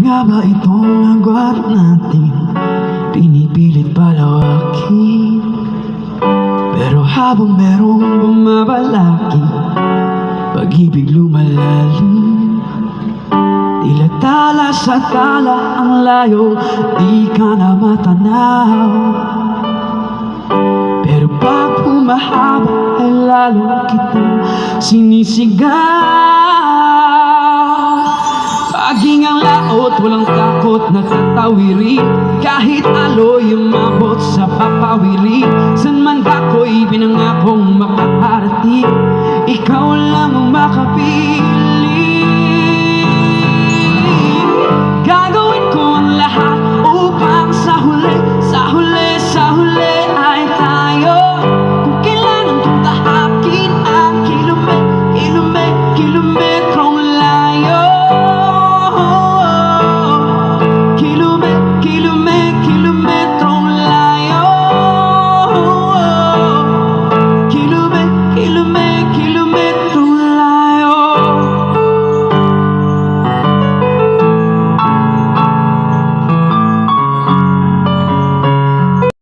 nga ba itong agwat natin pinipilit palawakin? Pero habang merong bumabalaki, pag-ibig lumalalim. Tila tala sa tala ang layo, di ka na matanaw. Pero pag humahaba ay lalo kitang sinisigaw. Paging ang laot, walang takot na tatawirin, kahit aloy umabot sa papawiri. San man ako'y pinangakong makakarating, ikaw lang ang makapili.